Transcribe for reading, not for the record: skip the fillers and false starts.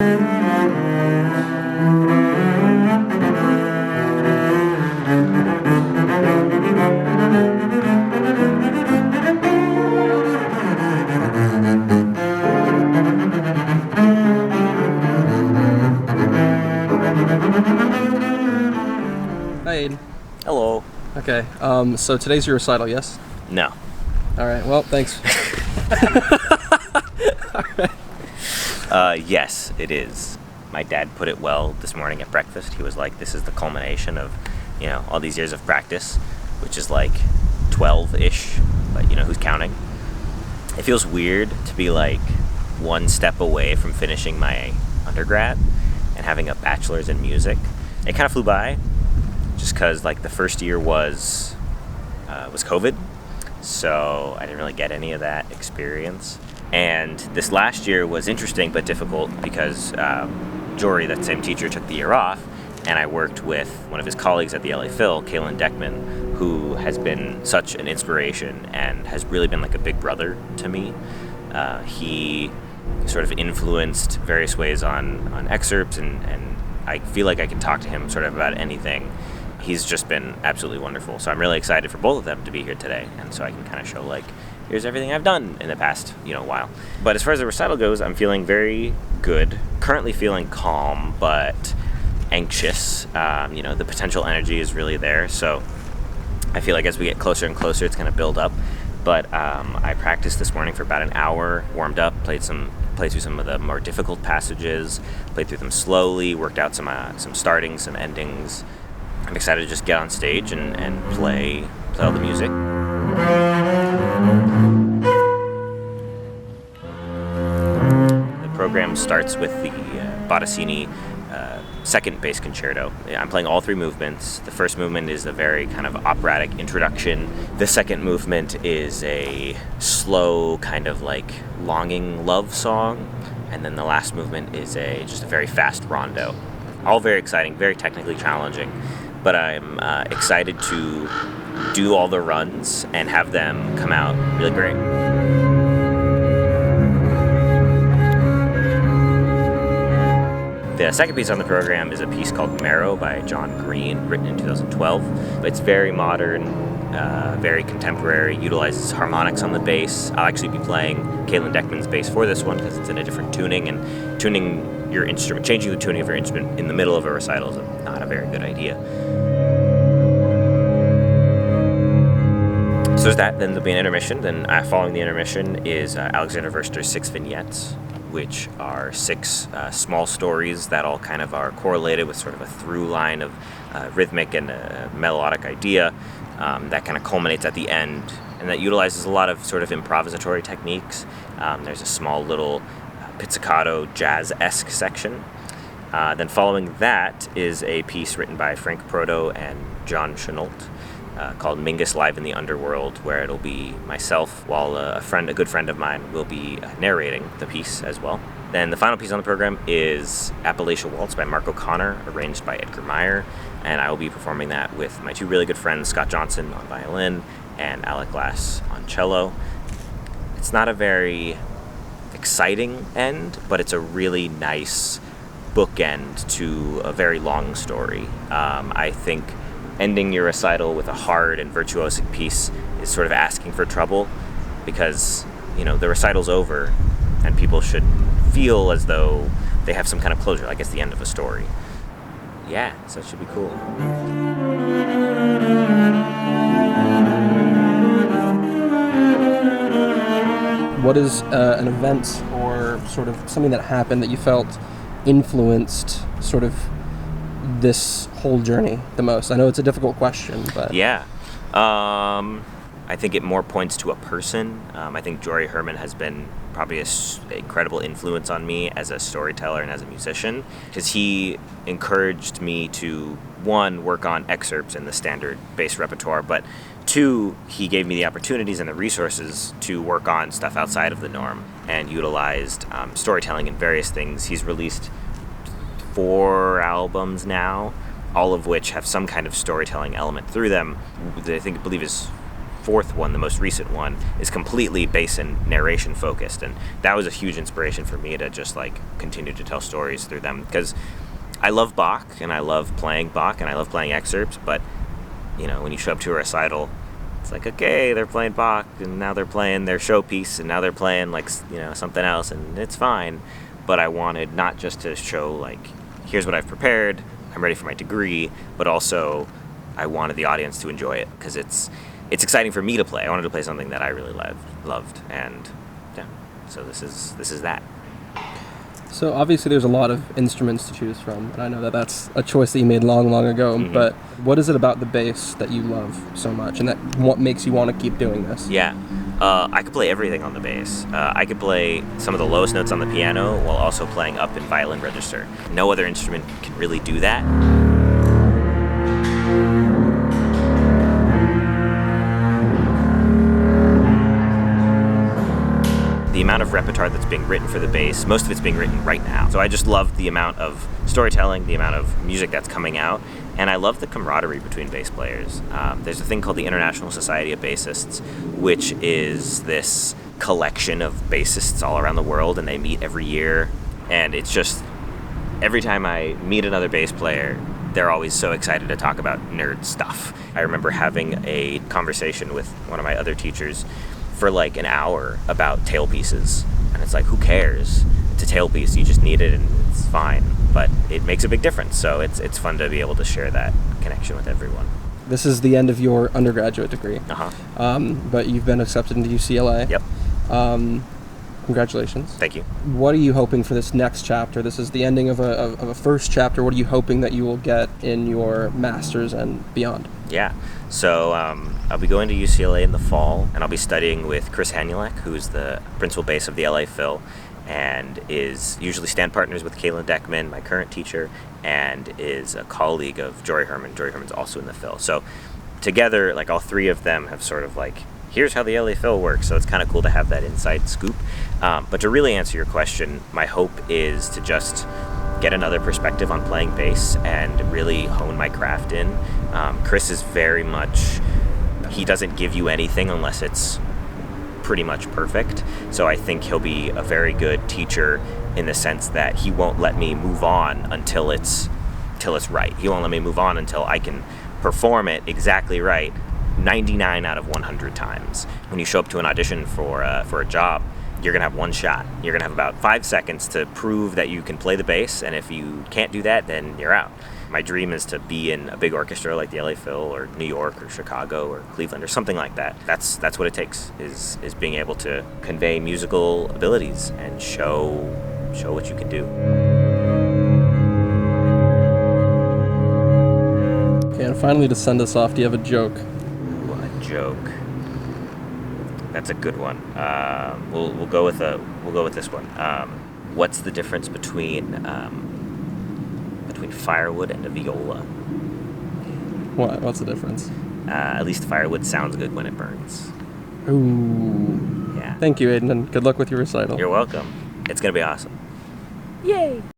Hi, Aidan. Hello. Okay, so today's your recital, yes? No. All right, well, thanks. Yes, it is. My dad put it well this morning at breakfast. He was like, this is the culmination of, all these years of practice, which is like 12-ish, but who's counting? It feels weird to be like one step away from finishing my undergrad and having a bachelor's in music. It kind of flew by just because like the first year was COVID, so I didn't really get any of that experience. And this last year was interesting but difficult because Jory, that same teacher, took the year off, and I worked with one of his colleagues at the LA Phil, Aidan Neuman, who has been such an inspiration and has really been like a big brother to me. He sort of influenced various ways on excerpts, and I feel like I can talk to him sort of about anything. He's just been absolutely wonderful. So I'm really excited for both of them to be here today, and so I can kind of show like, here's everything I've done in the past, while. But as far as the recital goes, I'm feeling very good. Currently feeling calm, but anxious. The potential energy is really there. So I feel like as we get closer and closer, it's going to build up. But I practiced this morning for about an hour, warmed up, played through some of the more difficult passages, played through them slowly, worked out some startings, some endings. I'm excited to just get on stage and play all the music. The program starts with the Bottesini second bass concerto. I'm playing all three movements. The first movement is a very kind of operatic introduction. The second movement is a slow kind of like longing love song. And then the last movement is just a very fast rondo. All very exciting, very technically challenging. But I'm excited to do all the runs and have them come out really great. The second piece on the program is a piece called Marrow by John Green, written in 2012. It's very modern, very contemporary, utilizes harmonics on the bass. I'll actually be playing Aidan Neuman's bass for this one because it's in a different tuning, and tuning your instrument, changing the tuning of your instrument in the middle of a recital is not a very good idea. So there's that, then there'll be an intermission. Then following the intermission is Alexander Verster's 6 vignettes, which are 6 small stories that all kind of are correlated with sort of a through line of rhythmic and melodic idea that kind of culminates at the end, and that utilizes a lot of sort of improvisatory techniques. There's a small little pizzicato jazz-esque section. Then following that is a piece written by Frank Proto and John Chenault called Mingus Live in the Underworld, where it'll be myself, while a good friend of mine will be narrating the piece as well. Then the final piece on the program is Appalachia Waltz by Mark O'Connor, arranged by Edgar Meyer, and I will be performing that with my 2 really good friends, Scott Johnson on violin and Alec Glass on cello. It's not a very exciting end, but it's a really nice bookend to a very long story. I think ending your recital with a hard and virtuosic piece is sort of asking for trouble, because the recital's over and people should feel as though they have some kind of closure, like it's the end of a story. Yeah, so it should be cool. What is an event or sort of something that happened that you felt influenced sort of this whole journey the most? I know it's a difficult question, but... Yeah. I think it more points to a person. I think Jory Herman has been probably an incredible influence on me as a storyteller and as a musician, because he encouraged me to, 1, work on excerpts in the standard bass repertoire, but 2, he gave me the opportunities and the resources to work on stuff outside of the norm, and utilized storytelling in various things. He's released 4 albums now, all of which have some kind of storytelling element through them. I believe his fourth one, the most recent one, is completely bass and narration focused, and that was a huge inspiration for me to just like continue to tell stories through them, because I love Bach and I love playing Bach and I love playing excerpts, but when you show up to a recital, it's like, okay, they're playing Bach and now they're playing their showpiece and now they're playing like something else, and it's fine. But I wanted not just to show like, here's what I've prepared, I'm ready for my degree, but also I wanted the audience to enjoy it, because it's exciting for me to play. I wanted to play something that I really loved, and yeah, so this is that. So obviously there's a lot of instruments to choose from, and I know that that's a choice that you made long, long ago, Mm-hmm. but what is it about the bass that you love so much, and that what makes you want to keep doing this? Yeah, I could play everything on the bass. I could play some of the lowest notes on the piano while also playing up in violin register. No other instrument can really do that. The amount of repertoire that's being written for the bass, most of it's being written right now. So I just love the amount of storytelling, the amount of music that's coming out, and I love the camaraderie between bass players. There's a thing called the International Society of Bassists, which is this collection of bassists all around the world, and they meet every year, and it's just, every time I meet another bass player, they're always so excited to talk about nerd stuff. I remember having a conversation with one of my other teachers for like an hour about tailpieces, and it's like, who cares? It's a tailpiece, you just need it and it's fine, but it makes a big difference, so it's fun to be able to share that connection with everyone. This is the end of your undergraduate degree, but you've been accepted into UCLA. Yep. Congratulations. Thank you. What are you hoping for this next chapter? This is the ending of a first chapter. What are you hoping that you will get in your master's and beyond? Yeah, so I'll be going to UCLA in the fall, and I'll be studying with Chris Hanulek, who's the principal bass of the LA Phil, and is usually stand partners with Kaylin Deckman, my current teacher, and is a colleague of Jory Herman. Jory Herman's also in the Phil. So together, like, all three of them have sort of like, here's how the LA Phil works, so it's kind of cool to have that inside scoop. But to really answer your question, my hope is to just get another perspective on playing bass and really hone my craft in. Chris is very much, he doesn't give you anything unless it's pretty much perfect. So I think he'll be a very good teacher in the sense that he won't let me move on until it's right. He won't let me move on until I can perform it exactly right 99 out of 100 times. When you show up to an audition for a job, you're going to have one shot. You're going to have about 5 seconds to prove that you can play the bass, and if you can't do that, then you're out. My dream is to be in a big orchestra like the LA Phil or New York or Chicago or Cleveland or something like that. That's what it takes, is being able to convey musical abilities and show what you can do. Okay, and finally, to send us off, do you have a joke? Ooh, a joke. That's a good one. We'll go with this one. What's the difference between firewood and a viola? What's the difference? At least firewood sounds good when it burns. Ooh. Yeah. Thank you, Aidan, and good luck with your recital. You're welcome. It's gonna be awesome. Yay!